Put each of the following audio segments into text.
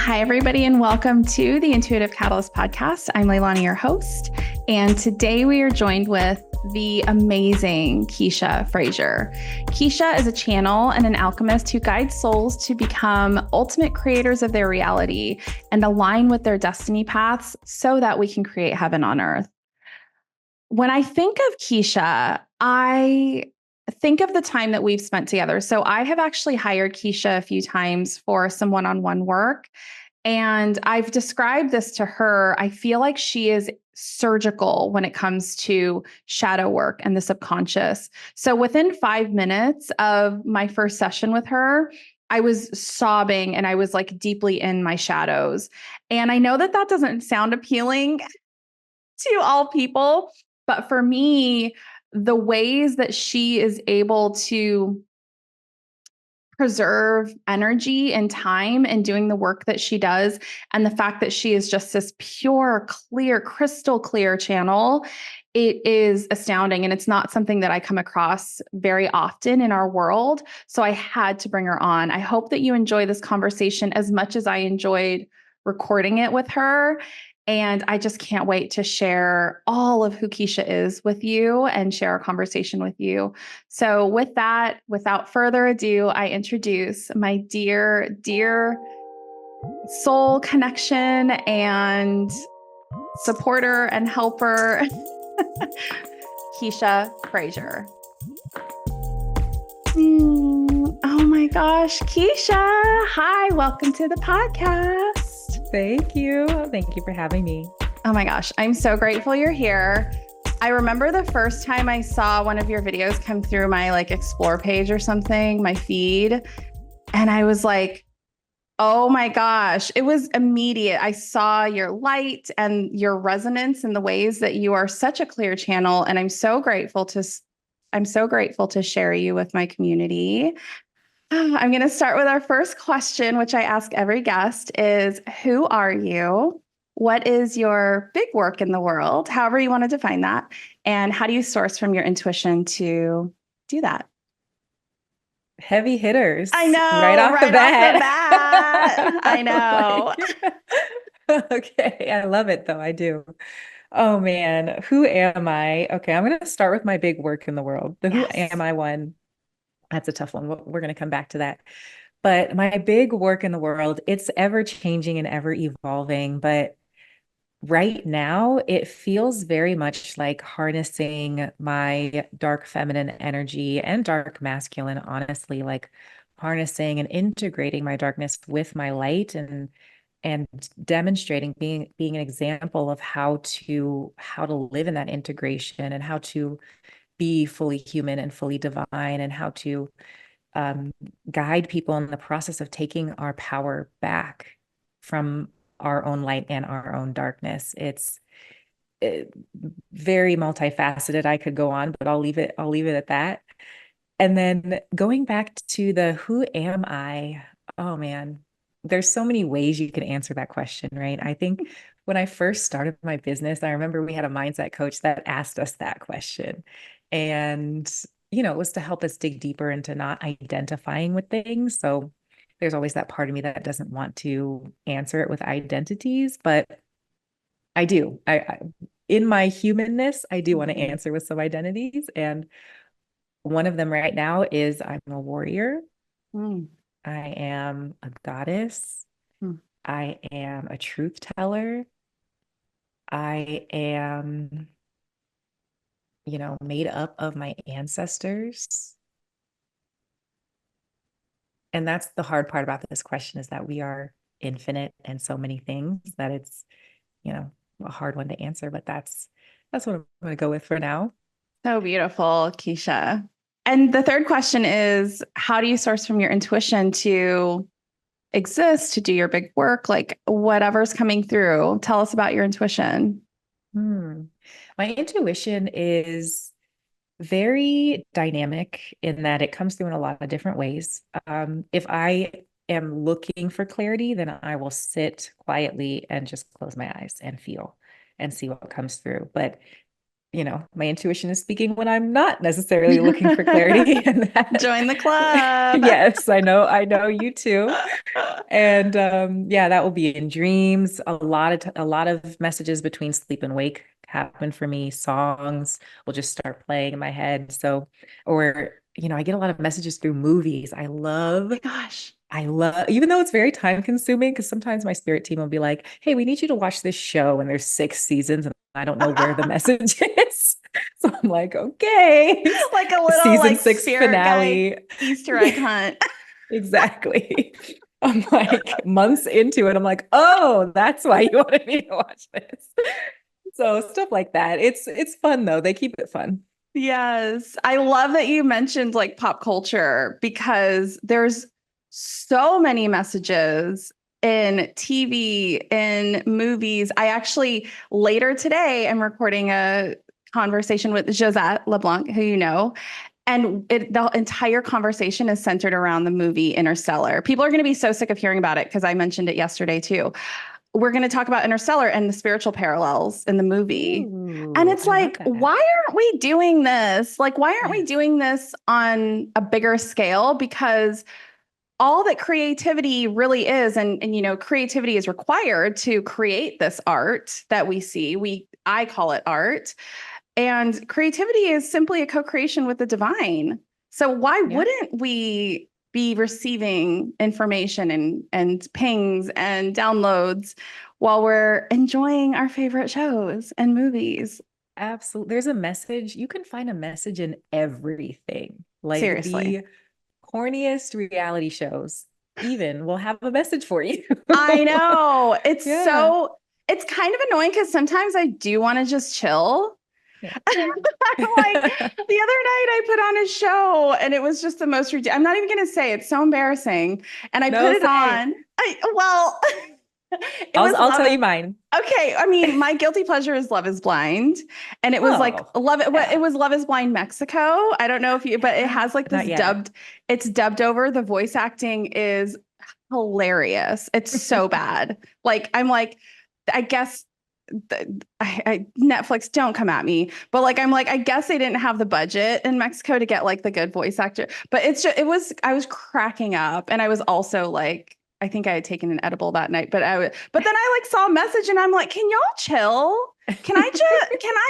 Hi, everybody, and welcome to the Intuitive Catalyst podcast. I'm Leilani, your host, and today we are joined with the amazing Keisha Frazier. Keisha is a channel and an alchemist who guides souls to become ultimate creators of their reality and align with their destiny paths so that we can create heaven on earth. When I think of Keisha, I think of the time that we've spent together. So I have actually hired Keisha a few times for some one-on-one work. And I've described this to her. I feel like she is surgical when it comes to shadow work and the subconscious. So within 5 minutes of my first session with her, I was sobbing and I was like deeply in my shadows. And I know that that doesn't sound appealing to all people, but for me, the ways that she is able to preserve energy and time in doing the work that she does, and the fact that she is just this pure, clear, crystal clear channel, it is astounding. And it's not something that I come across very often in our world. So I had to bring her on. I hope that you enjoy this conversation as much as I enjoyed recording it with her. And I just can't wait to share all of who Keisha is with you and share a conversation with you. So with that, without further ado, I introduce my dear, dear soul connection and supporter and helper, Keisha Frazier. Oh my gosh, Keisha. Hi, welcome to the podcast. Thank you. Thank you for having me. Oh my gosh, I'm so grateful you're here. I remember the first time I saw one of your videos come through my explore page or something, my feed, and I was like, oh my gosh, it was immediate. I saw your light and your resonance in the ways that you are such a clear channel, and I'm so grateful to share you with my community. I'm going to start with our first question, which I ask every guest is, who are you? What is your big work in the world? However you want to define that. And how do you source from your intuition to do that? Heavy hitters. I know, right off the bat. I know. Okay. I love it though. I do. Oh man. Who am I? Okay. I'm going to start with my big work in the world. The who am I one. That's a tough one. We're going to come back to that. But my big work in the world, it's ever changing and ever evolving. But right now, it feels very much like harnessing my dark feminine energy and dark masculine, honestly, like harnessing and integrating my darkness with my light and demonstrating being an example of how to live in that integration and how to be fully human and fully divine and how to guide people in the process of taking our power back from our own light and our own darkness. It's very multifaceted. I could go on, but I'll leave it at that. And then going back to the who am I? Oh man, there's so many ways you can answer that question, right? I think when I first started my business, I remember we had a mindset coach that asked us that question. And, it was to help us dig deeper into not identifying with things. So there's always that part of me that doesn't want to answer it with identities, but I do. I in my humanness, I do want to answer with some identities. And one of them right now is I'm a warrior. Mm. I am a goddess. Mm. I am a truth teller. I am, made up of my ancestors. And that's the hard part about this question is that we are infinite and so many things that it's, a hard one to answer, but that's what I'm going to go with for now. So beautiful, Keisha. And the third question is, how do you source from your intuition to exist, to do your big work, like whatever's coming through? Tell us about your intuition. My intuition is very dynamic in that it comes through in a lot of different ways. If I am looking for clarity, then I will sit quietly and just close my eyes and feel and see what comes through. But my intuition is speaking when I'm not necessarily looking for clarity. And that, Join the club. yes, I know you too. And yeah, that will be in dreams. A lot of messages between sleep and wake happen for me. Songs will just start playing in my head. So, or I get a lot of messages through movies. Oh my gosh. Even though it's very time consuming, because sometimes my spirit team will be like, "Hey, we need you to watch this show," and there's 6 seasons, and I don't know where the message is. So I'm like, okay, Like a little season like six spirit guide finale. Easter egg hunt. Exactly. I'm like months into it. I'm like, oh, that's why you wanted me to watch this. So stuff like that. It's fun though. They keep it fun. Yes. I love that you mentioned like pop culture because there's so many messages in TV, in movies. I actually later today am recording a conversation with Josette LeBlanc, who you know, and the entire conversation is centered around the movie Interstellar. People are going to be so sick of hearing about it because I mentioned it yesterday too. We're going to talk about Interstellar and the spiritual parallels in the movie. And Ooh, it's I love like, that. why aren't we doing this? Like, why aren't we Yeah. doing this on a bigger scale? Because all that creativity really is, and creativity is required to create this art that we see. I call it art. And creativity is simply a co-creation with the divine. So why Yeah. wouldn't we be receiving information and pings and downloads while we're enjoying our favorite shows and movies? Absolutely. There's a message. You can find a message in everything. Like Seriously. the corniest reality shows, even will have a message for you. I know. Yeah. It's kind of annoying because sometimes I do want to just chill. Yeah. I'm like, the other night I put on a show and it was just the most ridiculous. I'm not even going to say it's so embarrassing. And I put No, it say. on. Well, it was I'll love. tell you mine. Okay. I mean, my guilty pleasure is Love is Blind. And it was like Oh, it yeah. was Love is Blind Mexico. I don't know if you, but it has like Not yet. it's dubbed over. The voice acting is hilarious. It's so bad. Like, I'm like, I guess Netflix, don't come at me, but like I'm like I guess they didn't have the budget in Mexico to get like the good voice actor, but I was cracking up, and I was also like I think I had taken an edible that night, but then I like saw a message, and I'm like, can y'all chill? Can I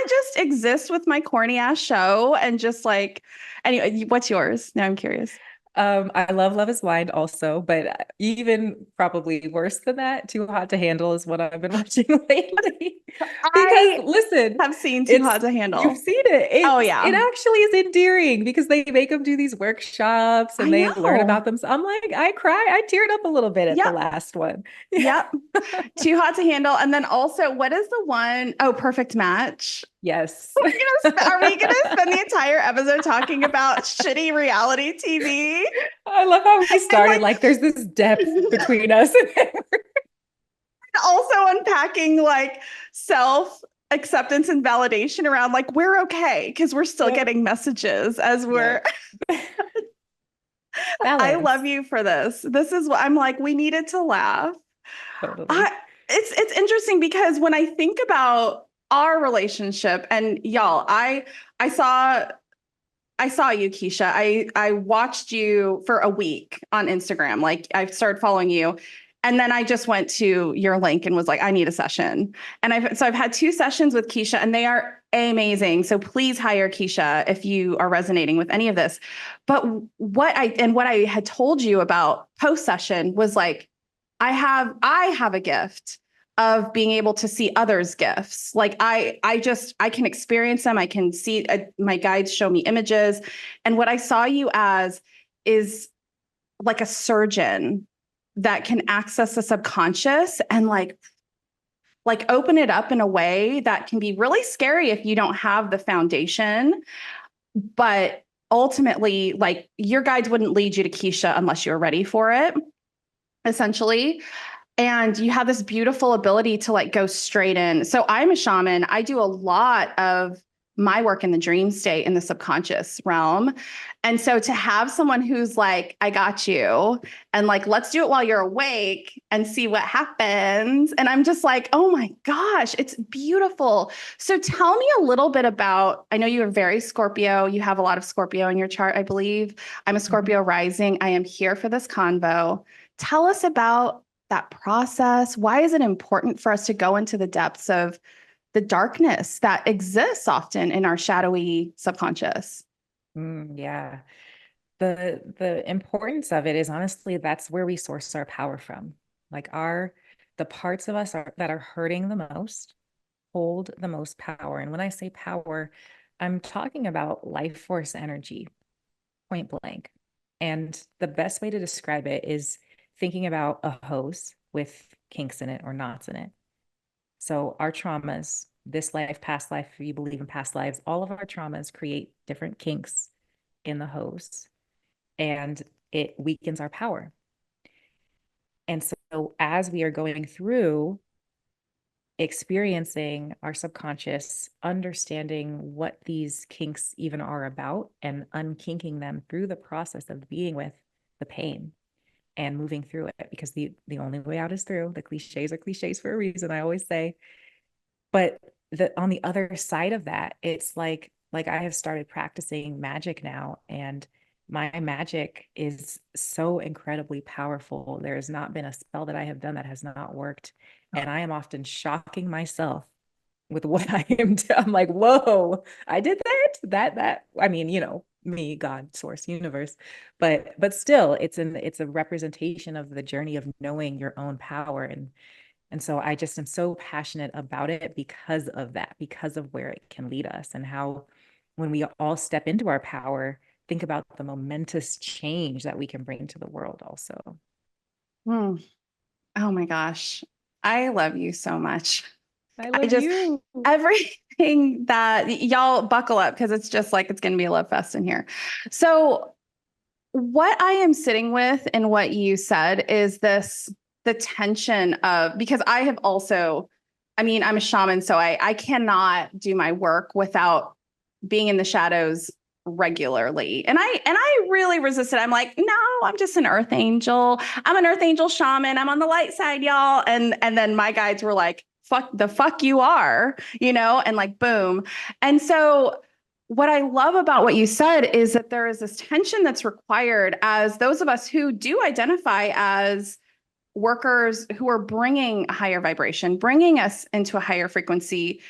just exist with my corny ass show and just like anyway? What's yours? Now I'm curious. I love Love is Blind also, but even probably worse than that, Too Hot to Handle is what I've been watching lately. Because I listen, have seen Too it's Hot to you've Handle. seen it. Oh It yeah, actually is endearing because they make them do these workshops I and they learn know. about them. So I'm like, I teared up a little bit at the Yep. last one. Yeah. Yep. Too Hot to Handle. And then also, what is the one? Oh, Perfect Match. Yes. Are we gonna spend the entire episode talking about shitty reality TV? I love how we And started. Like, there's this depth like between us. also unpacking like self acceptance and validation around like we're okay because we're still Yep. getting messages as we're Yep. I Balance. love you for this. This is what I'm like, we needed to laugh. Totally. I, it's interesting because when I think about our relationship and y'all, I saw you, Keisha. I watched you for a week on Instagram. Like I started following you. And then I just went to your link and was like, I need a session. And I've had 2 sessions with Keisha and they are amazing. So please hire Keisha if you are resonating with any of this. But what I had told you about post session was like, I have a gift of being able to see others' gifts. Like I can experience them. I can see my guides show me images. And what I saw you as is like a surgeon that can access the subconscious and like open it up in a way that can be really scary if you don't have the foundation. But ultimately, like your guides wouldn't lead you to Keisha unless you're ready for it, essentially. And you have this beautiful ability to like go straight in. So I'm a shaman. I do a lot of my work in the dream state in the subconscious realm. And so to have someone who's like, I got you, and like, let's do it while you're awake and see what happens. And I'm just like, oh my gosh, it's beautiful. So tell me a little bit about, I know you are very Scorpio. You have a lot of Scorpio in your chart, I believe. I'm a Scorpio rising. I am here for this convo. Tell us about that process. Why is it important for us to go into the depths of the darkness that exists often in our shadowy subconscious? Yeah. The importance of it is honestly that's where we source our power from. Like the parts of us that are hurting the most hold the most power. And when I say power, I'm talking about life force energy, point blank. And the best way to describe it is thinking about a hose with kinks in it or knots in it. So our traumas, this life, past life, if you believe in past lives, all of our traumas create different kinks in the hose, and it weakens our power. And so as we are going through experiencing our subconscious, understanding what these kinks even are about and unkinking them through the process of being with the pain and moving through it, because the only way out is through. The cliches are cliches for a reason, I always say. But on the other side of that, it's like I have started practicing magic now, and my magic is so incredibly powerful. There has not been a spell that I have done that has not worked. And I am often shocking myself with what I am doing. I'm like, whoa, I did that. I mean, me, God, source, universe. But still, it's a representation of the journey of knowing your own power. And so I just am so passionate about it because of that, because of where it can lead us, and how when we all step into our power, think about the momentous change that we can bring to the world also. Hmm. Oh my gosh. I love you so much. I I love just, you. everything that y'all buckle up because it's just like it's going to be a love fest in here. So, what I am sitting with in what you said is the tension of, because I have also, I mean, I'm a shaman, so I cannot do my work without being in the shadows regularly. And I really resisted. I'm like, no, I'm just an earth angel. I'm an earth angel shaman. I'm on the light side, y'all. And then my guides were like, fuck you are, and like boom. And so what I love about what you said is that there is this tension that's required as those of us who do identify as workers who are bringing a higher vibration, bringing us into a higher frequency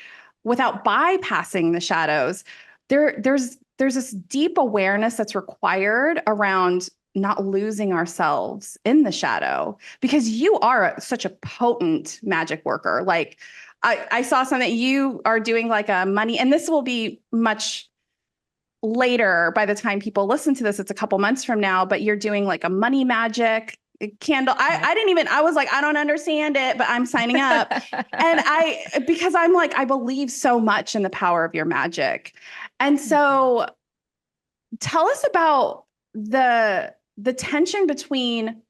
without bypassing the shadows. There's this deep awareness that's required around not losing ourselves in the shadow, because you are such a potent magic worker. Like I saw something you are doing like a money, and this will be much later by the time people listen to this, it's a couple months from now, but you're doing like a money magic candle. I didn't even, I was like, I don't understand it, but I'm signing up. And because I'm like, I believe so much in the power of your magic. And so tell us about the tension between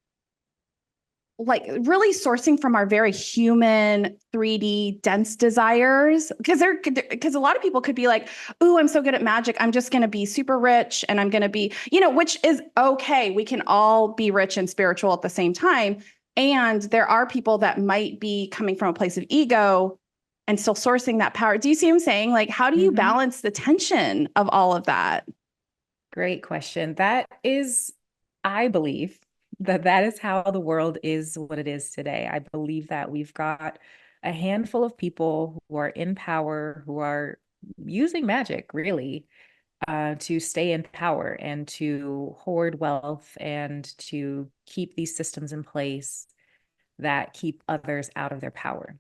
like really sourcing from our very human 3D dense desires, because a lot of people could be like, "Ooh, I'm so good at magic. I'm just going to be super rich and I'm going to be, which is okay. We can all be rich and spiritual at the same time. And there are people that might be coming from a place of ego and still sourcing that power. Do you see what I'm saying? Like, how do you balance the tension of all of that? Great question. That is, I believe that is how the world is what it is today. I believe that we've got a handful of people who are in power, who are using magic really to stay in power and to hoard wealth and to keep these systems in place that keep others out of their power.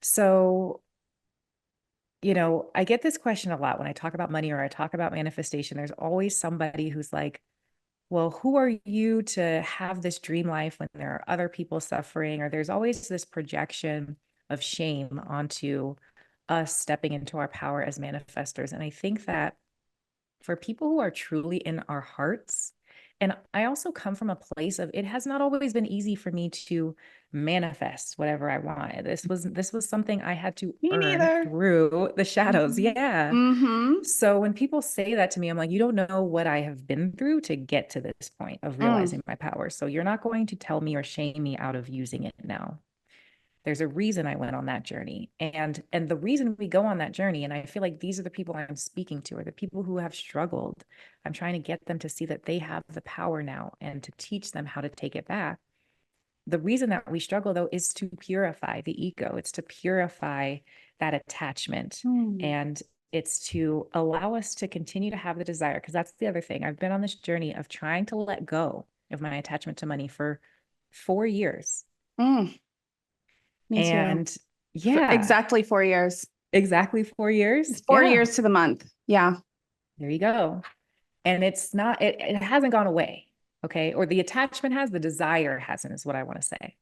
So, I get this question a lot when I talk about money or I talk about manifestation. There's always somebody who's like, well, who are you to have this dream life when there are other people suffering? Or there's always this projection of shame onto us stepping into our power as manifestors. And I think that for people who are truly in our hearts And I also come from a place of, it has not always been easy for me to manifest whatever I wanted. This was something I had to Me earn neither. through the shadows. Mhm. Yeah. Mhm. So when people say that to me, I'm like, you don't know what I have been through to get to this point of Mm. realizing my power. So you're not going to tell me or shame me out of using it now. There's a reason I went on that journey. And the reason we go on that journey, and I feel like these are the people I'm speaking to, are the people who have struggled. I'm trying to get them to see that they have the power now and to teach them how to take it back. The reason that we struggle, though, is to purify the ego. It's to purify that attachment. Mm. And it's to allow us to continue to have the desire. Because that's the other thing. I've been on this journey of trying to let go of my attachment to money for 4 years. Mm. Me too. And yeah, Exactly 4 years. exactly 4 years. It's four Yeah, years to the month. Yeah. there you go. And it's not, it hasn't gone away. Okay. Or the attachment has, the desire hasn't, is what I want to say.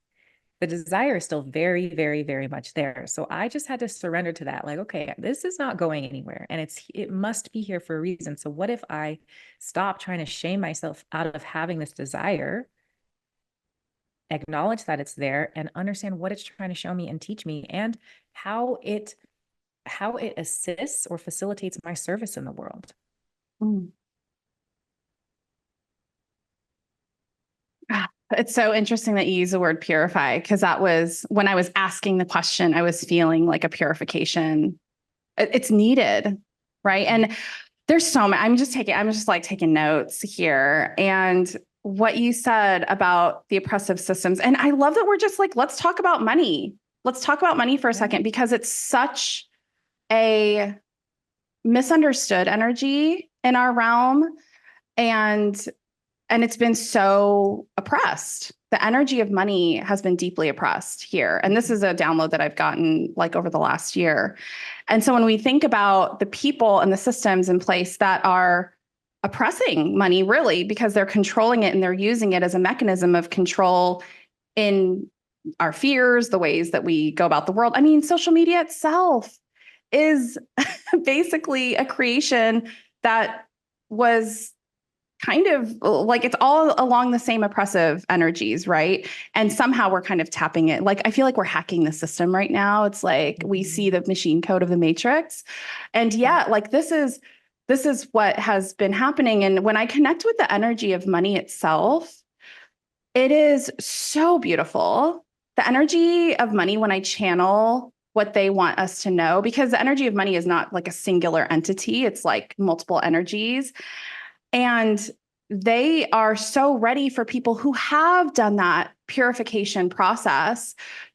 The desire is still very, very, very much there. So I just had to surrender to that. Like, okay, this is not going anywhere and it must be here for a reason. So what if I stop trying to shame myself out of having this desire, acknowledge that it's there and understand what it's trying to show me and teach me and how it assists or facilitates my service in the world. Mm. Ah, it's so interesting that you use the word purify because that was when I was asking the question, I was feeling like a purification. It's needed, right? And there's so many. I'm just like taking notes here. And what you said about the oppressive systems. And I love that we're just like, let's talk about money. Let's talk about money for a second because it's such a misunderstood energy in our realm. And it's been so oppressed. The energy of money has been deeply oppressed here. And this is a download that I've gotten like over the last year. And so when we think about the people and the systems in place that are oppressing money, really, because they're controlling it and they're using it as a mechanism of control in our fears, the ways that we go about the world. I mean, social media itself is basically a creation that was kind of like it's all along the same oppressive energies, right? And somehow we're kind of tapping it. Like I feel like we're hacking the system right now. It's like we see the machine code of the matrix. And yeah, like this is what has been happening. And when I connect with the energy of money itself, it is so beautiful. The energy of money when I channel what they want us to know, because the energy of money is not like a singular entity, it's like multiple energies. And they are so ready for people who have done that purification process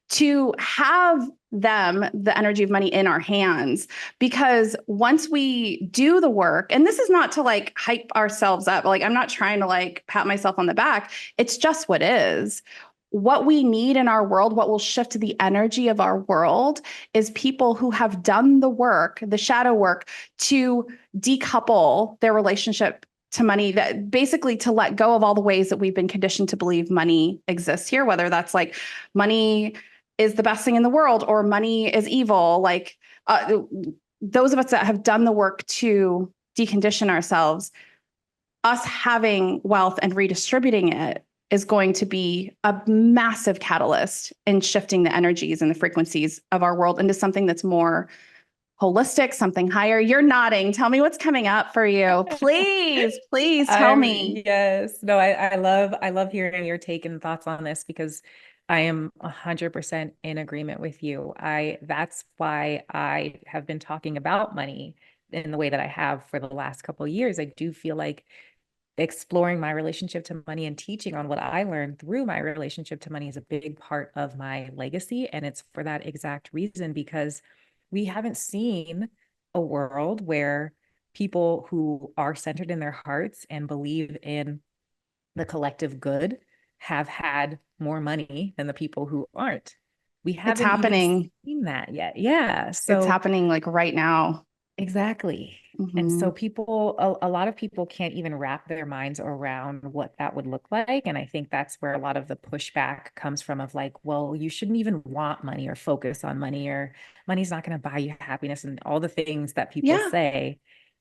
to have the energy of money in our hands. Because once we do the work, and this is not to like hype ourselves up, like I'm not trying to like pat myself on the back, it's just what is. What we need in our world, what will shift the energy of our world is people who have done the work, the shadow work to decouple their relationship to money, that basically to let go of all the ways that we've been conditioned to believe money exists here, whether that's like money is the best thing in the world or money is evil. Like those of us that have done the work to decondition ourselves, us having wealth and redistributing it is going to be a massive catalyst in shifting the energies and the frequencies of our world into something that's more holistic, something higher. You're nodding. Tell me what's coming up for you. Please tell me. Yes. No, I love hearing your take and thoughts on this because I am 100% in agreement with you. That's why I have been talking about money in the way that I have for the last couple of years. I do feel like exploring my relationship to money and teaching on what I learned through my relationship to money is a big part of my legacy. And it's for that exact reason, because we haven't seen a world where people who are centered in their hearts and believe in the collective good have had more money than the people who aren't. We It's haven't even happening. seen that yet. Yeah. It's So happening like right now. exactly. And Mm-hmm. so a lot of people can't even wrap their minds around what that would look like. And I think that's where a lot of the pushback comes from of like, well, you shouldn't even want money or focus on money, or money's not going to buy you happiness and all the things that people Yeah. say.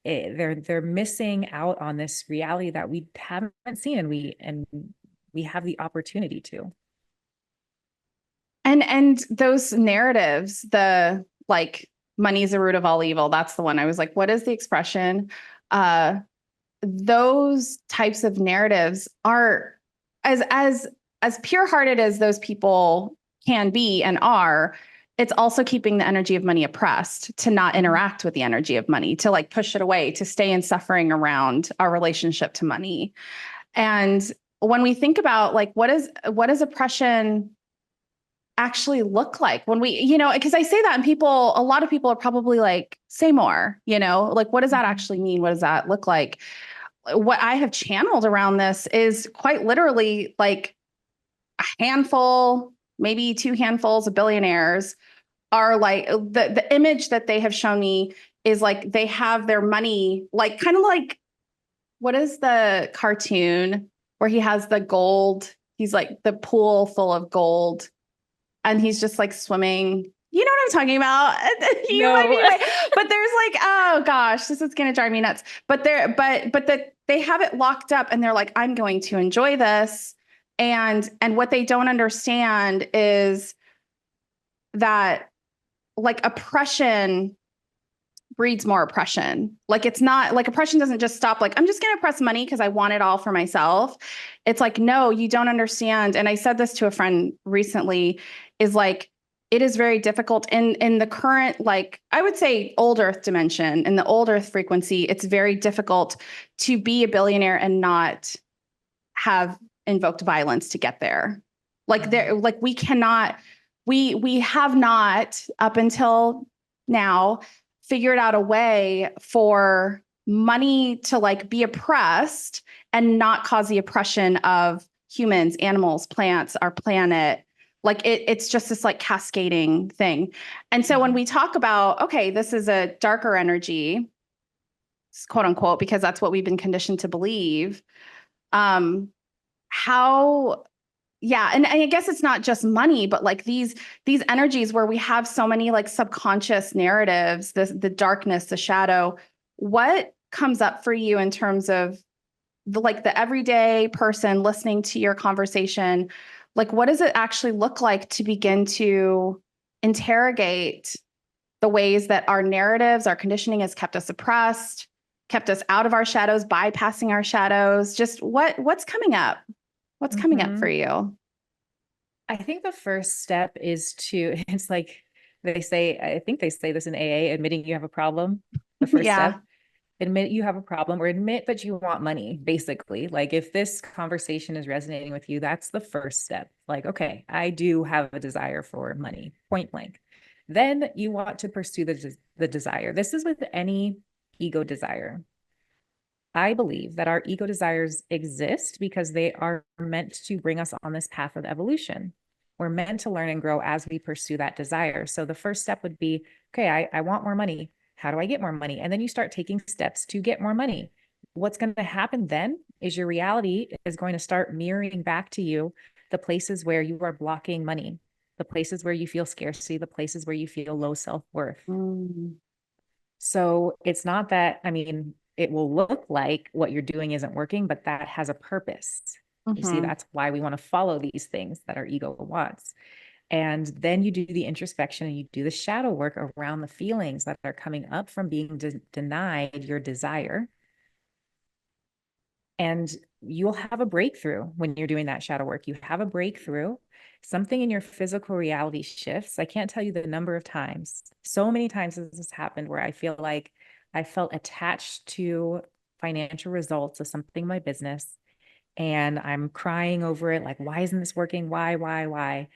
they're missing out on this reality that we haven't seen, and we have the opportunity to. And those narratives, the like money is the root of all evil, that's the one I was like, what is the expression? Those types of narratives are as pure-hearted as those people can be and are, it's also keeping the energy of money oppressed, to not interact with the energy of money, to like push it away, to stay in suffering around our relationship to money. And when we think about like what is oppression actually look like, when we, because I say that and a lot of people are probably like, say more, like, what does that actually mean? What does that look like? What I have channeled around this is quite literally like a handful, maybe two handfuls of billionaires are like, the image that they have shown me is like they have their money, like kind of like, what is the cartoon where he has the gold? He's like the pool full of gold and he's just like swimming. You know what I'm talking about? You might be No. right. But there's like, oh gosh, this is gonna drive me nuts. But they have it locked up and they're like, I'm going to enjoy this. And what they don't understand is that like oppression breeds more oppression. Like it's not like oppression doesn't just stop like I'm just going to oppress money because I want it all for myself. It's like, no, you don't understand. And I said this to a friend recently, is like it is very difficult in the current, like I would say old earth dimension, in the old earth frequency, it's very difficult to be a billionaire and not have invoked violence to get there. Like there, like we have not up until now figured out a way for money to like be oppressed and not cause the oppression of humans, animals, plants, our planet. Like it's just this like cascading thing. And so when we talk about, okay, this is a darker energy, quote unquote, because that's what we've been conditioned to believe. How Yeah, and I guess it's not just money, but like these energies where we have so many like subconscious narratives, the darkness, the shadow. What comes up for you in terms of the everyday person listening to your conversation? Like, what does it actually look like to begin to interrogate the ways that our narratives, our conditioning has kept us oppressed, kept us out of our shadows, bypassing our shadows? Just what's coming up? What's coming up for you? I think the first step is to, it's like they say, I think they say this in AA, admitting you have a problem. The first Yeah. step, admit you have a problem, or admit that you want money, basically. Like if this conversation is resonating with you, that's the first step. Like, okay, I do have a desire for money, point blank. Then you want to pursue the desire. This is with any ego desire. I believe that our ego desires exist because they are meant to bring us on this path of evolution. We're meant to learn and grow as we pursue that desire. So the first step would be, okay, I want more money. How do I get more money? And then you start taking steps to get more money. What's going to happen then is your reality is going to start mirroring back to you the places where you are blocking money, the places where you feel scarcity, the places where you feel low self-worth. Mm. So it's not that, I mean, it will look like what you're doing isn't working, but that has a purpose. You see, Mm-hmm. that's why we want to follow these things that our ego wants. And then you do the introspection and you do the shadow work around the feelings that are coming up from being denied your desire. And you'll have a breakthrough when you're doing that shadow work. You have a breakthrough. Something in your physical reality shifts. I can't tell you the number of times. So many times this has happened where I feel like I felt attached to financial results of something in my business. And I'm crying over it. Like, why isn't this working? Why?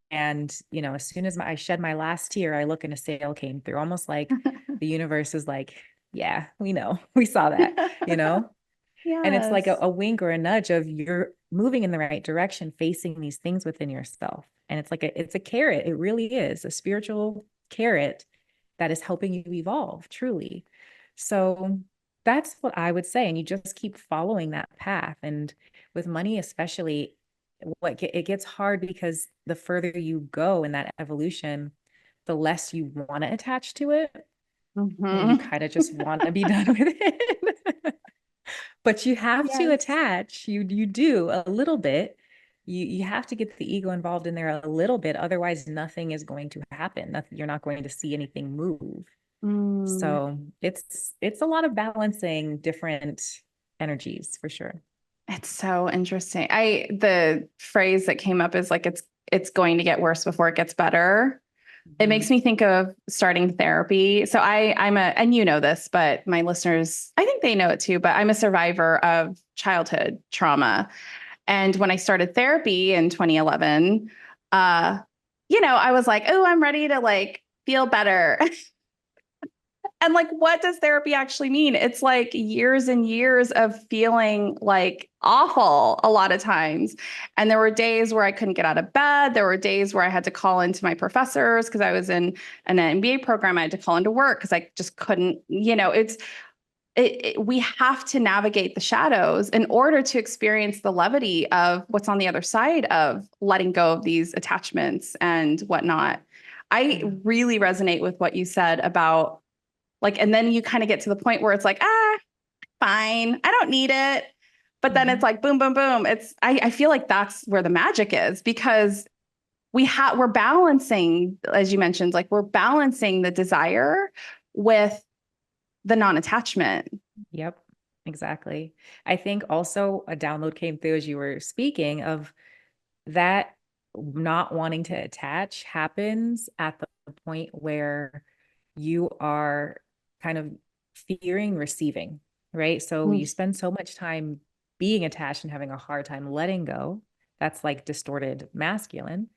And as soon as I shed my last tear, I look and a sale came through, almost like the universe is like, yeah, we know, we saw that. And it's like Yes. a wink or a nudge of you're moving in the right direction, facing these things within yourself. And it's like it's a carrot. It really is a spiritual carrot that is helping you evolve truly. So that's what I would say. And you just keep following that path. And with money, especially, it gets hard because the further you go in that evolution, the less you want to attach to it. and you Mhm. kind of just want to be done with it. But you have to Yes. attach, you do a little bit. You have to get the ego involved in there a little bit. Otherwise, nothing is going to happen. Nothing, you're not going to see anything move. Mm. So it's a lot of balancing different energies for sure. It's so interesting. The phrase that came up is like it's going to get worse before it gets better. It Mhm. makes me think of starting therapy. So I'm a, and you know this, but my listeners, I think they know it too, but I'm a survivor of childhood trauma. And when I started therapy in 2011, uh, I was like, oh, I'm ready to like feel better. And like, what does therapy actually mean? It's like years and years of feeling like awful a lot of times. And there were days where I couldn't get out of bed. There were days where I had to call into my professors because I was in an MBA program. I had to call into work because I just couldn't, we have to navigate the shadows in order to experience the levity of what's on the other side of letting go of these attachments and whatnot. I Yeah. really resonate with what you said about like, and then you kind of get to the point where it's like, fine, I don't need it. But then it's Mhm. like, boom, boom, boom. I feel like that's where the magic is because we're balancing, as you mentioned, like we're balancing the desire with the non-attachment. Yep, exactly. I think also a download came through as you were speaking of that not wanting to attach happens at the point where you are kind of fearing receiving, right? So Mm, you spend so much time being attached and having a hard time letting go. That's like distorted masculine.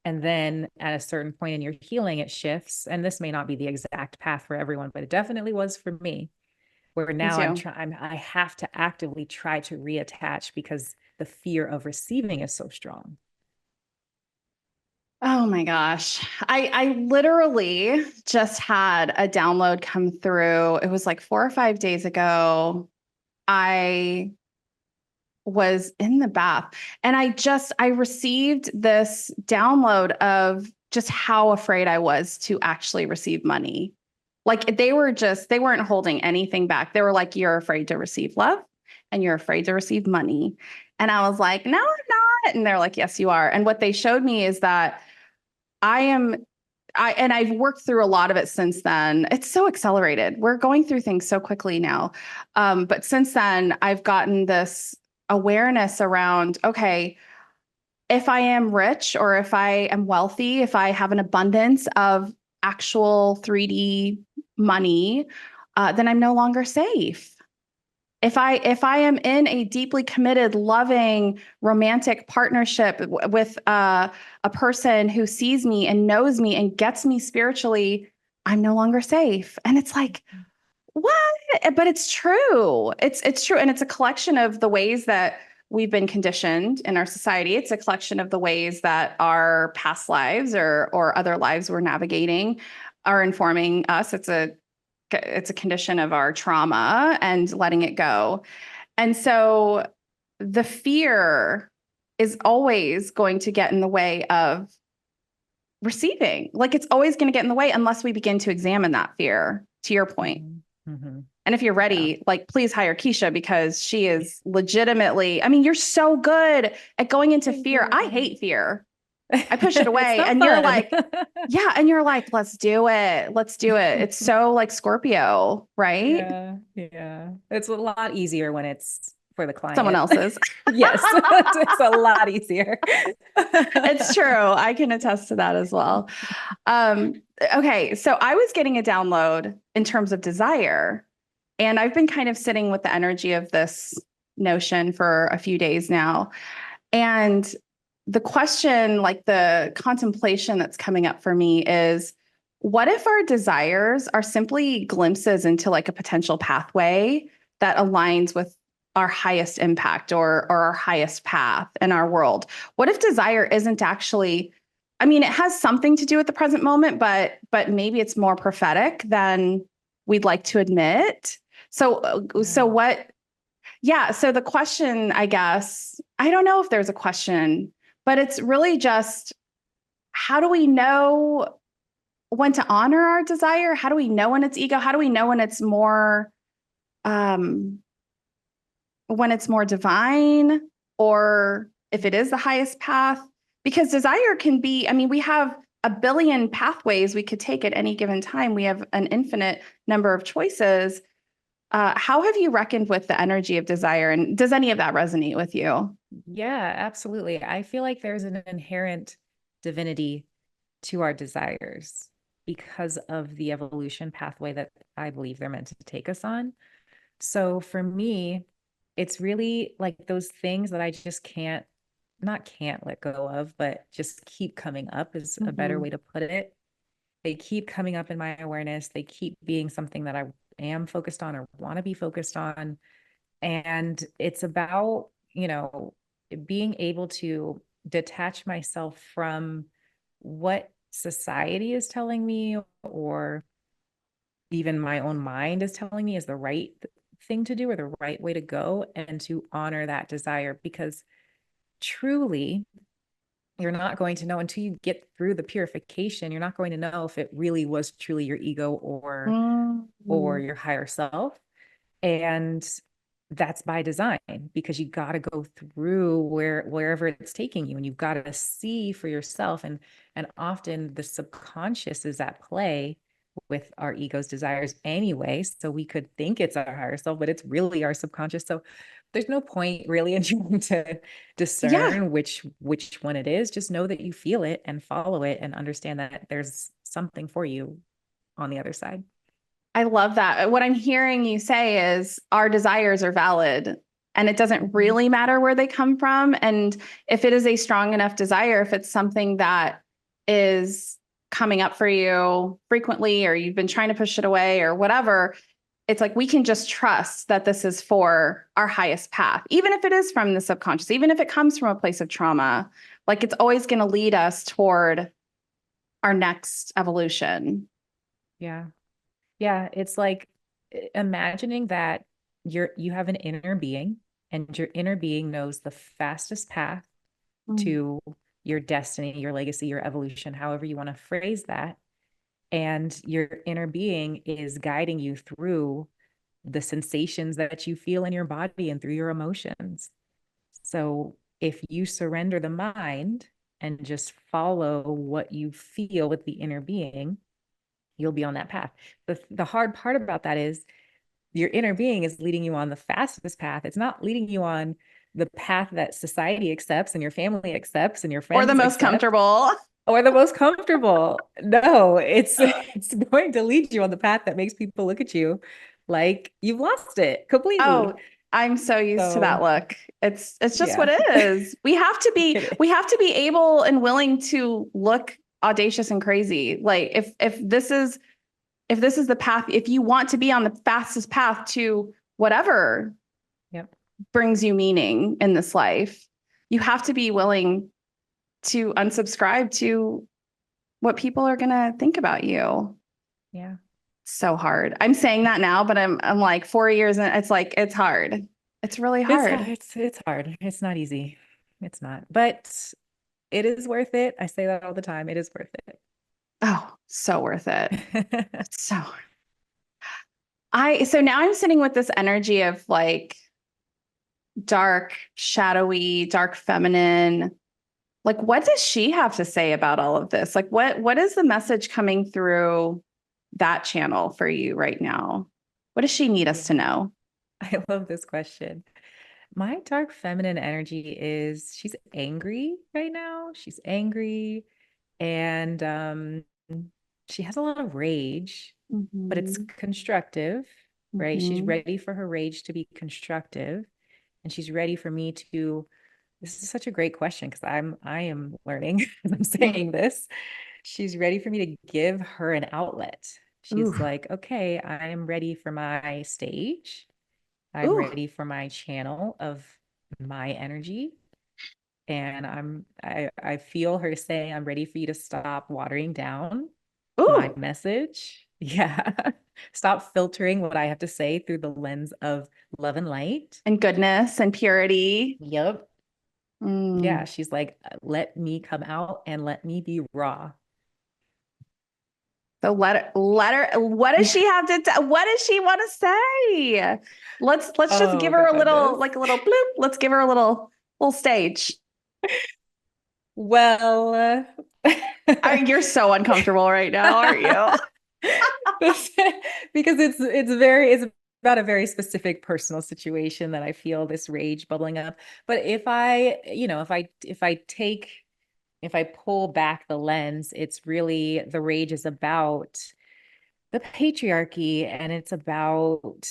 And then at a certain point in your healing, it shifts. And this may not be the exact path for everyone, but it definitely was for me, where me now too. I have to actively try to reattach because the fear of receiving is so strong. Oh my gosh. I literally just had a download come through. It was like 4 or 5 days ago. I was in the bath and I received this download of just how afraid I was to actually receive money. Like they weren't holding anything back. They were like, you're afraid to receive love and you're afraid to receive money. And I was like, no, I'm not. And they're like, yes, you are. And what they showed me is that I am and I've worked through a lot of it since then. It's so accelerated. We're going through things so quickly now. But since then, I've gotten this awareness around, okay, if I am rich or if I am wealthy, if I have an abundance of actual 3D money, then I'm no longer safe. If I am in a deeply committed, loving, romantic partnership with a person who sees me and knows me and gets me spiritually, I'm no longer safe. And it's like, what? But it's true. It's true, and it's a collection of the ways that we've been conditioned in our society. It's a collection of the ways that our past lives or other lives we're navigating are informing us. It's a condition of our trauma and letting it go. And so the fear is always going to get in the way of receiving. Like it's always going to get in the way unless we begin to examine that fear, to your point. Mhm. Mhm. And if you're Yeah. ready, like please hire Keisha because she is legitimately, I mean, you're so good at going into Thank fear. I you. hate fear. I push it It's away. not And you're fun. like, yeah. And you're like, let's do it. Let's do it. It's so like Scorpio, right? Yeah, yeah. It's a lot easier when it's for the Someone client. else's. Yes, it's a lot easier. It's true. I can attest to that as well. Okay. So I was getting a download in terms of desire, and I've been kind of sitting with the energy of this notion for a few days now. And the question, like the contemplation that's coming up for me is what if our desires are simply glimpses into like a potential pathway that aligns with our highest impact or our highest path in our world? What if desire isn't actually, I mean, it has something to do with the present moment, but maybe it's more prophetic than we'd like to admit. So Yeah. what yeah. So the question, I guess, I don't know if there's a question, but it's really just how do we know? when to honor our desire? How do we know when it's ego? How do we know um, when it's more divine, or if it is the highest path? Because desire can be, I mean, we have a billion pathways we could take at any given time. We have an infinite number of choices. How have you reckoned with the energy of desire? And does any of that resonate with you? Yeah, absolutely. I feel like there's an inherent divinity to our desires because of the evolution pathway that I believe they're meant to take us on. So for me, it's really like those things that I just not can't let go of, but just keep coming up is a better Mm-hmm. way to put it. They keep coming up in my awareness. They keep being something that I am focused on or want to be focused on. And it's about, being able to detach myself from what society is telling me or even my own mind is telling me is the right thing to do or the right way to go, and to honor that desire, because truly you're not going to know until you get through the purification. You're not going to know if it really was truly your ego or Mm-hmm. your higher self. And that's by design, because you got to go through wherever it's taking you, and you've got to see for yourself. And often the subconscious is at play with our ego's desires anyway, so we could think it's our higher self, but it's really our subconscious. So there's no point really in trying to Yeah, discern which one it is. Just know that you feel it and follow it and understand that there's something for you on the other side. I love that. What I'm hearing you say is our desires are valid and it doesn't Mhm. really matter where they come from. And if it is a strong enough desire, if it's something that is coming up for you frequently, or you've been trying to push it away or whatever, it's like we can just trust that this is for our highest path, even if it is from the subconscious, even if it comes from a place of trauma. Like it's always going to lead us toward our next evolution. Yeah. Yeah, it's like imagining that you have an inner being, and your inner being knows the fastest path Mm. to your destiny, your legacy, your evolution, however you want to phrase that. And your inner being is guiding you through the sensations that you feel in your body and through your emotions. So if you surrender the mind and just follow what you feel with the inner being, you'll be on that path. The hard part about that is your inner being is leading you on the fastest path. It's not leading you on the path that society accepts and your family accepts and your Or the friends most accept, comfortable. or the most comfortable. No, it's going to lead you on the path that makes people look at you like you've lost it completely. Oh, I'm so used to that So look. It's just what yeah, it is. We have to be it we is. have to be able and willing to look audacious and crazy. Like if this is the path, if you want to be on the fastest path to whatever Yep. brings you meaning in this life, you have to be willing to unsubscribe to what people are going to think about you. Yeah. So hard. I'm saying that now, but I'm like 4 years and it's like it's hard. It's really hard. It's hard. It's not easy. It's not. But it is worth it. I say that all the time. It is worth Oh, so worth it. it. So I so now I'm sitting with this energy of like dark, shadowy, dark feminine. Like what does she have to say about all of this? Like what is the message coming through that channel for you right now? What does she need us to Yeah. know? I love this question. My dark feminine energy is she's angry right now. She's angry, and she has a lot of rage, but it's Mm-hmm. constructive, right? She's Mm-hmm. ready for her rage to be constructive, and she's ready for me to. This is such a great question because I am learning as I'm Yeah. saying this. She's ready for me to give her an outlet. Ooh. She's like, okay, I am ready for my stage. I'm Ooh. ready for my channel of my energy. And I feel her say, I'm ready for you to stop watering down my Ooh. message. Yeah. Stop filtering what I have to say through the lens of love and light. And goodness and purity. Yep. Yeah. Mm. She's like, let me come out and let me be raw. So let her, what does she have to, what does she want to say? Let's just give Oh her a little, goodness. like a little bloop. Let's give her a little stage. Well, You're so uncomfortable right now, aren't you? because it's about a very specific personal situation that I feel this rage bubbling up. But if I pull back the lens, it's really the rage is about the patriarchy, and it's about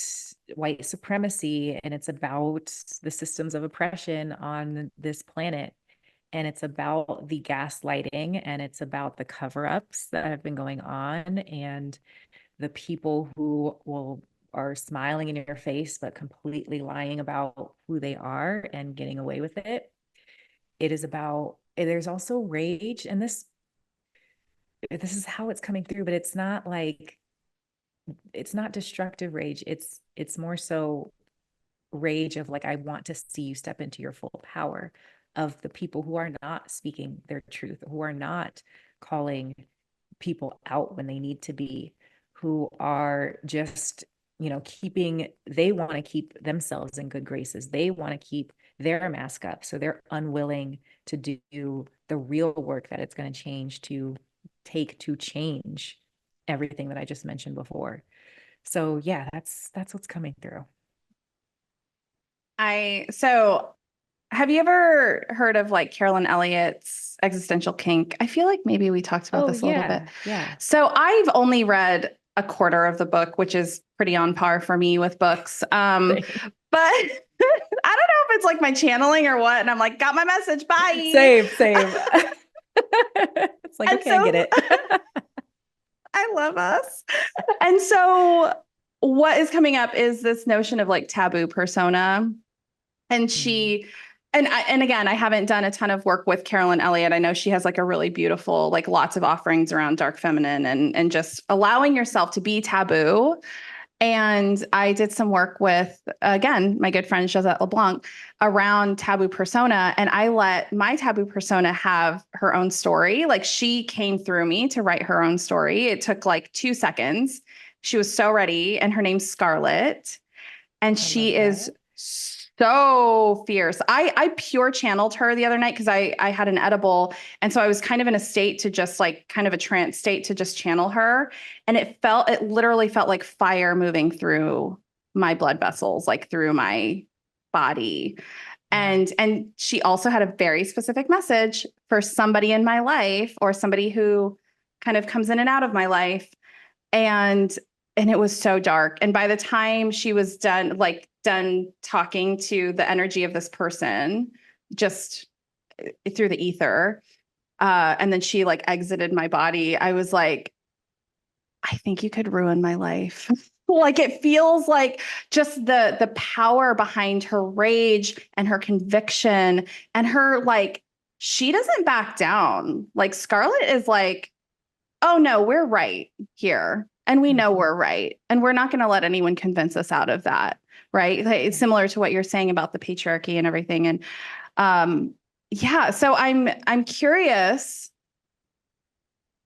white supremacy, and it's about the systems of oppression on this planet. And it's about the gaslighting, and it's about the cover-ups that have been going on, and the people who are smiling in your face but completely lying about who they are and getting away with it. It is about, there's also rage, and this is how it's coming through, but it's not destructive rage. It's more so rage of like, I want to see you step into your full power, of the people who are not speaking their truth, who are not calling people out when they need to be, who are just, they want to keep themselves in good graces. They want to keep their mask up. So they're unwilling to do the real work that it's going to change everything that I just mentioned before. So yeah, that's what's coming through. So have you ever heard of like Carolyn Elliott's Existential Kink? I feel like maybe we talked about Oh this a little bit. yeah. So I've only read a quarter of the book, which is pretty on par for me with books. But I don't know if it's like my channeling or what. And I'm like, got my message. Bye. Same. It's like, And okay, I get it. I love us. And so what is coming up is this notion of like taboo persona. And and again, I haven't done a ton of work with Carolyn Elliott. I know she has like a really beautiful, like lots of offerings around dark feminine and just allowing yourself to be taboo. And I did some work with, again, my good friend Josette LeBlanc around taboo persona. And I let my taboo persona have her own story. Like she came through me to write her own story. It took like 2 seconds. She was so ready. And her name's Scarlett. And she is so fierce. I pure channeled her the other night because I had an edible. And so I was kind of in a state to just like kind of a trance state to just channel her. And it literally felt like fire moving through my blood vessels, like through my body. And she also had a very specific message for somebody in my life or somebody who kind of comes in and out of my life. And it was so dark. And by the time she was done talking to the energy of this person, just through the ether, and then she like exited my body, I was like, I think you could ruin my life. Like it feels like just the power behind her rage and her conviction and her like, she doesn't back down. Like Scarlett is like, oh no, we're right here. And we know we're right. And we're not going to let anyone convince us out of that. Right. Like, it's similar to what you're saying about the patriarchy and everything. And yeah, so I'm curious.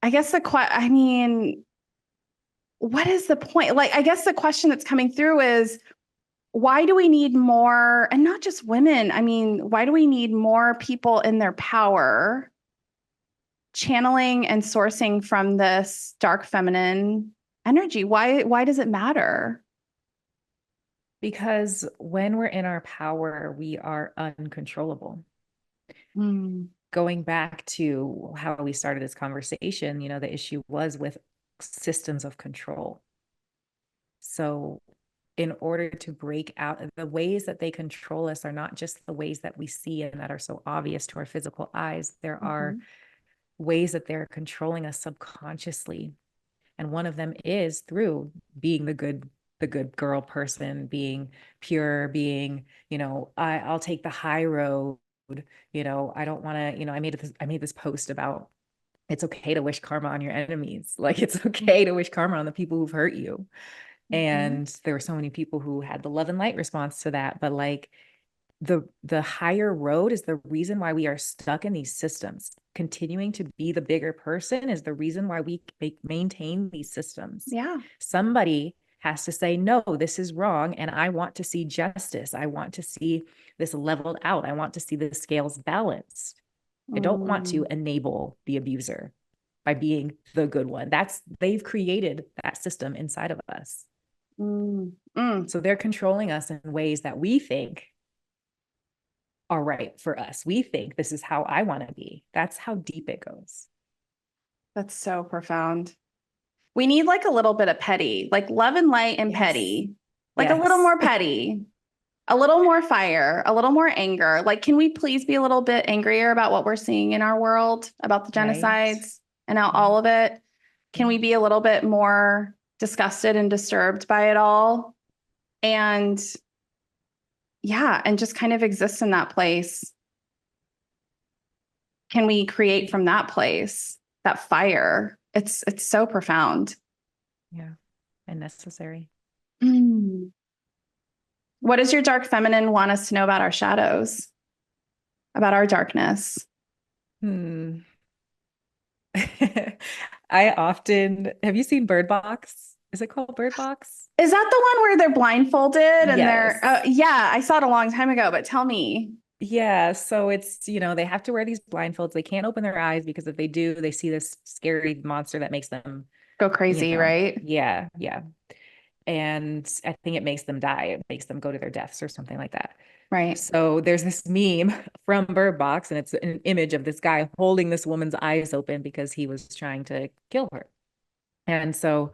I guess what is the point? Like, I guess the question that's coming through is, why do we need more, and not just women? I mean, why do we need more people in their power channeling and sourcing from this dark feminine energy? Why does it matter? Because when we're in our power, we are uncontrollable. Going back to how we started this conversation, the issue was with systems of control. So in order to break out, the ways that they control us are not just the ways that we see and that are so obvious to our physical eyes. There are ways that they're controlling us subconsciously. And one of them is through being the good girl person, being pure, being, I'll take the high road. I don't want to, I made this post about it's okay to wish karma on your enemies. Like it's okay to wish karma on the people who've hurt you. And there were so many people who had the love and light response to that. But like, the higher road is the reason why we are stuck in these systems. Continuing to be the bigger person is the reason why we maintain these systems. Yeah. Somebody has to say, no, this is wrong. And I want to see justice. I want to see this leveled out. I want to see the scales balanced. I don't want to enable the abuser by being the good one. They've created that system inside of us. So they're controlling us in ways that we think are right for us. We think this is how I want to be. That's how deep it goes. That's so profound. We need like a little bit of petty, like love and light and Yes. petty, like Yes. a little more petty, a little more fire, a little more anger. Like, can we please be a little bit angrier about what we're seeing in our world, about the genocides and all of it? Can we be a little bit more disgusted and disturbed by it all? And yeah, and just kind of exist in that place. Can we create from that place, that fire? It's so profound. Yeah. And necessary. What does your dark feminine want us to know about our shadows, about our darkness? I often, have you seen Bird Box? Is it called Bird Box? Is that the one where they're blindfolded and Yes. yeah, I saw it a long time ago, but tell me. Yeah. So it's, they have to wear these blindfolds. They can't open their eyes because if they do, they see this scary monster that makes them Go crazy, right? Yeah. Yeah. And I think it makes them die. It makes them go to their deaths or something like that. Right. So there's this meme from Bird Box, and it's an image of this guy holding this woman's eyes open because he was trying to kill her. And so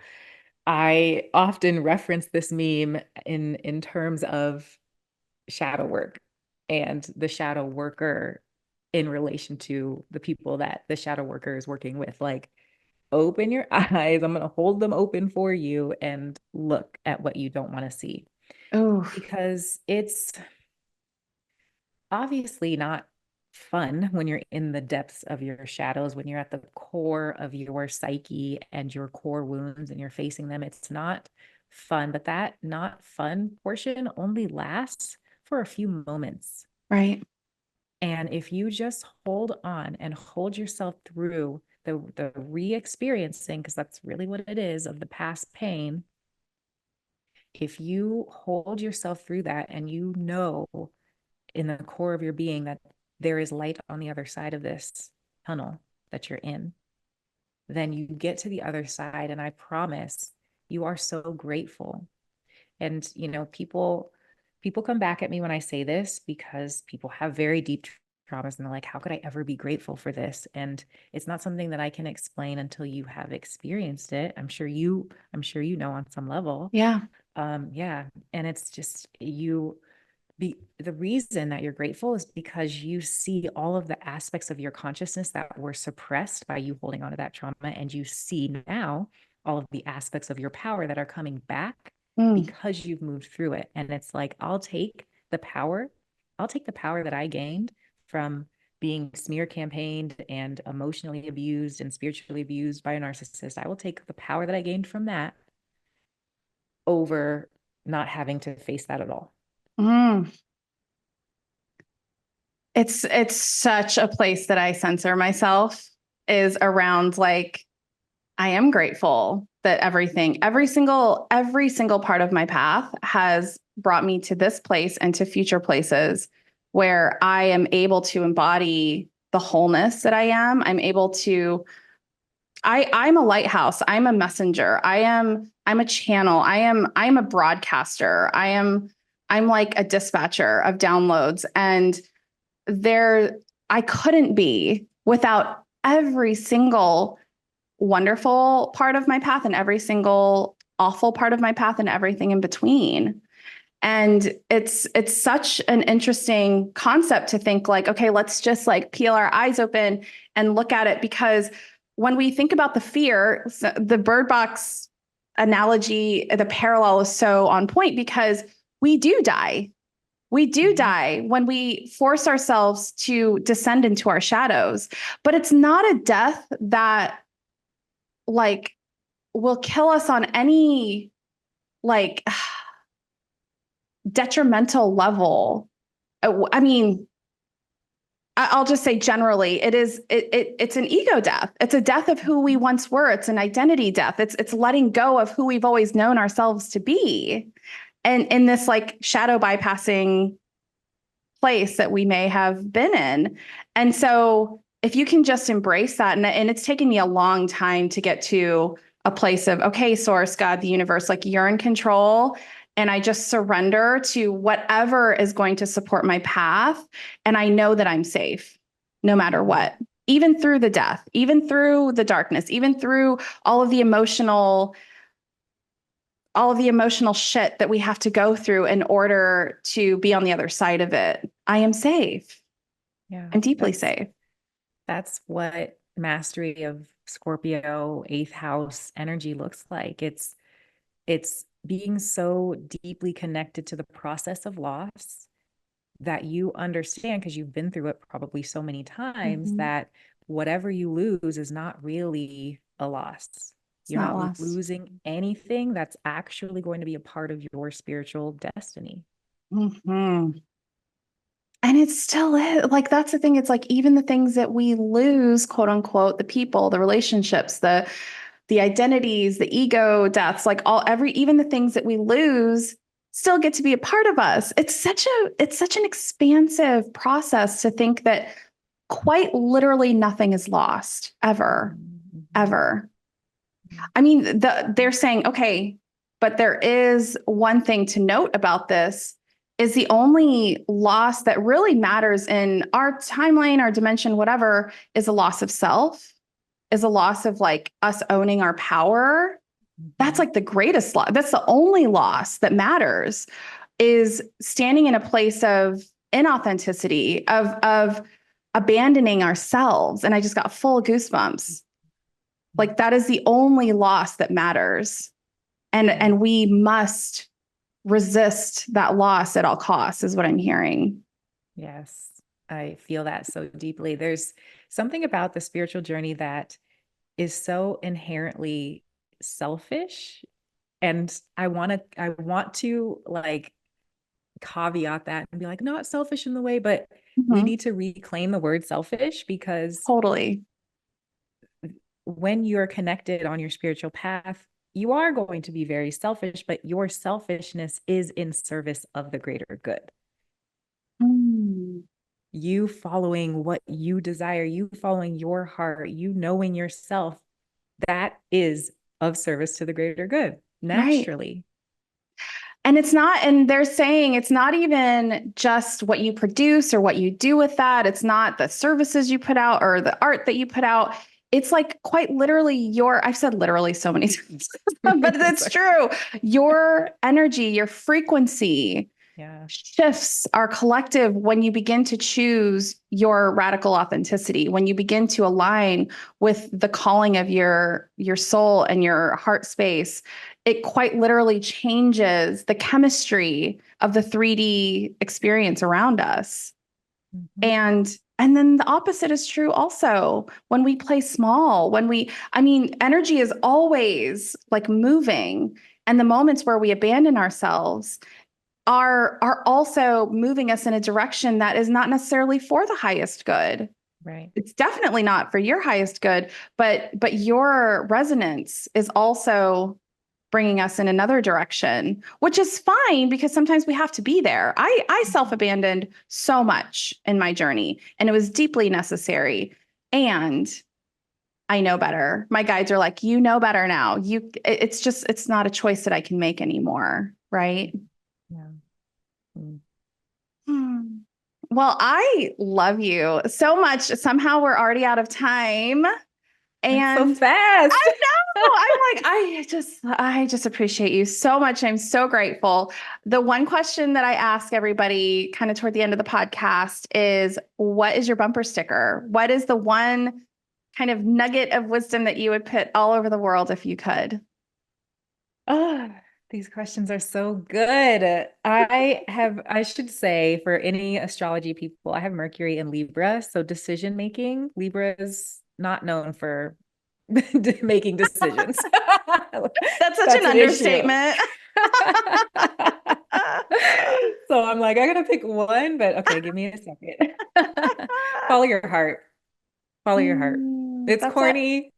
I often reference this meme in terms of shadow work and the shadow worker in relation to the people that the shadow worker is working with. Like, open your eyes. I'm going to hold them open for you and look at what you don't want to see. Oh, Because it's obviously not fun when you're in the depths of your shadows, when you're at the core of your psyche and your core wounds and you're facing them. It's not fun, but that not fun portion only lasts for a few moments. right. And if you just hold on and hold yourself through the re-experiencing, because that's really what it is, of the past pain, if you hold yourself through that and you know in the core of your being that there is light on the other side of this tunnel that you're in, then you get to the other side. And I promise you are so grateful. And, people come back at me when I say this because people have very deep traumas and they're like, how could I ever be grateful for this? And it's not something that I can explain until you have experienced it. I'm sure you know on some level. Yeah. Yeah. And it's just the reason that you're grateful is because you see all of the aspects of your consciousness that were suppressed by you holding on to that trauma. And you see now all of the aspects of your power that are coming back because you've moved through it. And it's like, I'll take the power that I gained from being smear campaigned and emotionally abused and spiritually abused by a narcissist. I will take the power that I gained from that over not having to face that at all. It's such a place that I censor myself, is around like, I am grateful that every single part of my path has brought me to this place and to future places where I am able to embody the wholeness that I am. I'm able to, I'm a lighthouse. I'm a messenger. I'm a channel. I'm a broadcaster. I'm like a dispatcher of downloads. And I couldn't be without every single wonderful part of my path and every single awful part of my path and everything in between. And it's such an interesting concept to think like, okay, let's just like peel our eyes open and look at it, because when we think about the fear, the bird box analogy, the parallel is so on point, because we do die. We do die when we force ourselves to descend into our shadows, but it's not a death that like will kill us on any like detrimental level I mean, I'll just say generally, it's an ego death. It's a death of who we once were. It's an identity death. It's letting go of who we've always known ourselves to be. And in this like shadow bypassing place that we may have been in. And so if you can just embrace that, and it's taken me a long time to get to a place of, okay, source, God, the universe, like you're in control. And I just surrender to whatever is going to support my path. And I know that I'm safe no matter what, even through the death, even through the darkness, even through all of the emotional shit that we have to go through in order to be on the other side of it. I am safe. Yeah. I'm deeply safe. That's what mastery of Scorpio 8th house energy looks like. It's being so deeply connected to the process of loss that you understand, because you've been through it probably so many times, that whatever you lose is not really a loss. You're not losing anything that's actually going to be a part of your spiritual destiny. And it still is. Like, that's the thing. It's like, even the things that we lose, quote unquote, the people, the relationships, the identities, the ego deaths, like even the things that we lose still get to be a part of us. It's such an expansive process to think that quite literally nothing is lost ever, ever. I mean, they're saying, okay, but there is one thing to note about this is the only loss that really matters in our timeline, our dimension, whatever, is a loss of self, is a loss of like us owning our power. That's like the greatest loss. That's the only loss that matters, is standing in a place of inauthenticity, of abandoning ourselves. And I just got full goosebumps. Like, that is the only loss that matters. And we must resist that loss at all costs, is what I'm hearing. Yes, I feel that so deeply. There's something about the spiritual journey that is so inherently selfish. And I want to like caveat that and be like, not selfish in the way, but we need to reclaim the word selfish, because totally, when you're connected on your spiritual path, you are going to be very selfish, but your selfishness is in service of the greater good. You following what you desire, you following your heart, you knowing yourself, that is of service to the greater good, naturally. Right. And and they're saying it's not even just what you produce or what you do with that. It's not the services you put out or the art that you put out. It's like quite literally I've said literally so many times, but it's true. Your energy, your frequency shifts our collective when you begin to choose your radical authenticity, when you begin to align with the calling of your soul and your heart space. It quite literally changes the chemistry of the 3D experience around us. And then the opposite is true also. When we play small, energy is always like moving. And the moments where we abandon ourselves are also moving us in a direction that is not necessarily for the highest good. Right. It's definitely not for your highest good, but your resonance is also bringing us in another direction, which is fine, because sometimes we have to be there. I self-abandoned so much in my journey, and it was deeply necessary. And I know better. My guides are like, you know better now. It's not a choice that I can make anymore. Right. Yeah. Well, I love you so much. Somehow we're already out of time. And so fast. I know. I'm like, I just appreciate you so much. I'm so grateful. The one question that I ask everybody kind of toward the end of the podcast is, what is your bumper sticker? What is the one kind of nugget of wisdom that you would put all over the world if you could? Oh, these questions are so good. I should say, for any astrology people, I have Mercury in Libra. So decision making, Libra is not known for making decisions. That's such an understatement. So I'm like, I gotta pick one, but okay, give me a second. Follow your heart. Follow your heart. It's That's it. corny,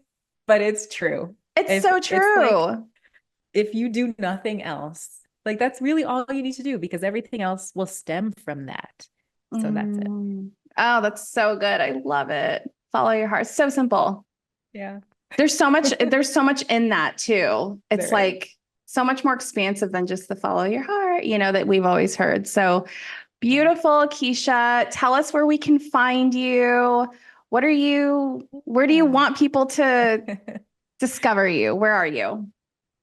but it's true. It's If so it's like true. if you do nothing else, like that's really all you need to do because everything else will stem from that. So that's it. Oh, that's so good. I love it. Follow your heart. So simple. Yeah. There's so much in that too. It's There is. like so much more expansive than just the follow your heart, that we've always heard. So Yeah. beautiful, Keisha. Tell us where we can find you. Where do you Yeah. want people to discover you? Where are you?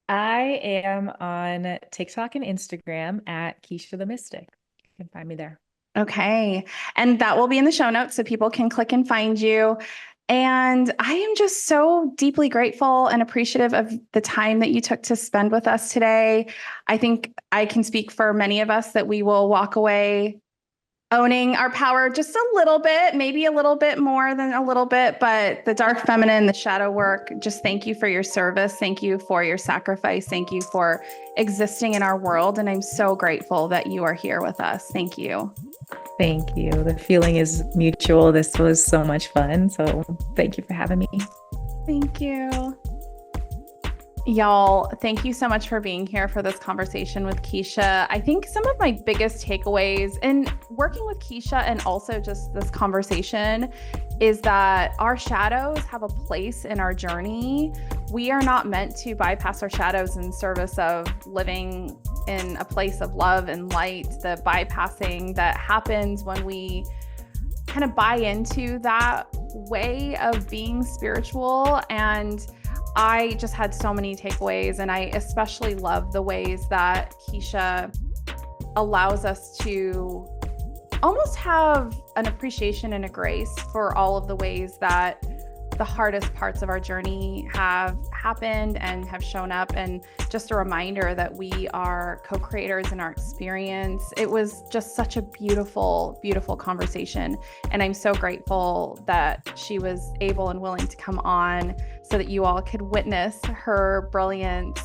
I am on TikTok and Instagram at Keisha the Mystic. You can find me there. Okay. And that will be in the show notes so people can click and find you. And I am just so deeply grateful and appreciative of the time that you took to spend with us today. I think I can speak for many of us that we will walk away owning our power just a little bit, maybe a little bit more than a little bit, but the dark feminine, the shadow work, just thank you for your service. Thank you for your sacrifice. Thank you for existing in our world. And I'm so grateful that you are here with us. Thank you. Thank you. The feeling is mutual. This was so much fun. So thank you for having me. Thank you. Y'all, thank you so much for being here for this conversation with Keisha. I think some of my biggest takeaways in working with Keisha and also just this conversation is that our shadows have a place in our journey. We are not meant to bypass our shadows in service of living in a place of love and light. The bypassing that happens when we kind of buy into that way of being spiritual. And I just had so many takeaways, and I especially love the ways that Keisha allows us to almost have an appreciation and a grace for all of the ways that the hardest parts of our journey have happened and have shown up, and just a reminder that we are co-creators in our experience. It was just such a beautiful, beautiful conversation. And I'm so grateful that she was able and willing to come on so that you all could witness her brilliance.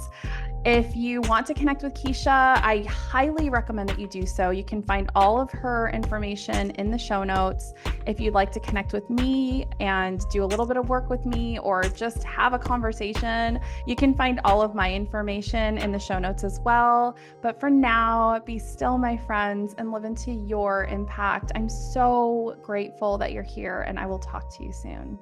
If you want to connect with Keisha, I highly recommend that you do so. You can find all of her information in the show notes. If you'd like to connect with me and do a little bit of work with me or just have a conversation, you can find all of my information in the show notes as well. But for now, be still, my friends, and live into your impact. I'm so grateful that you're here, and I will talk to you soon.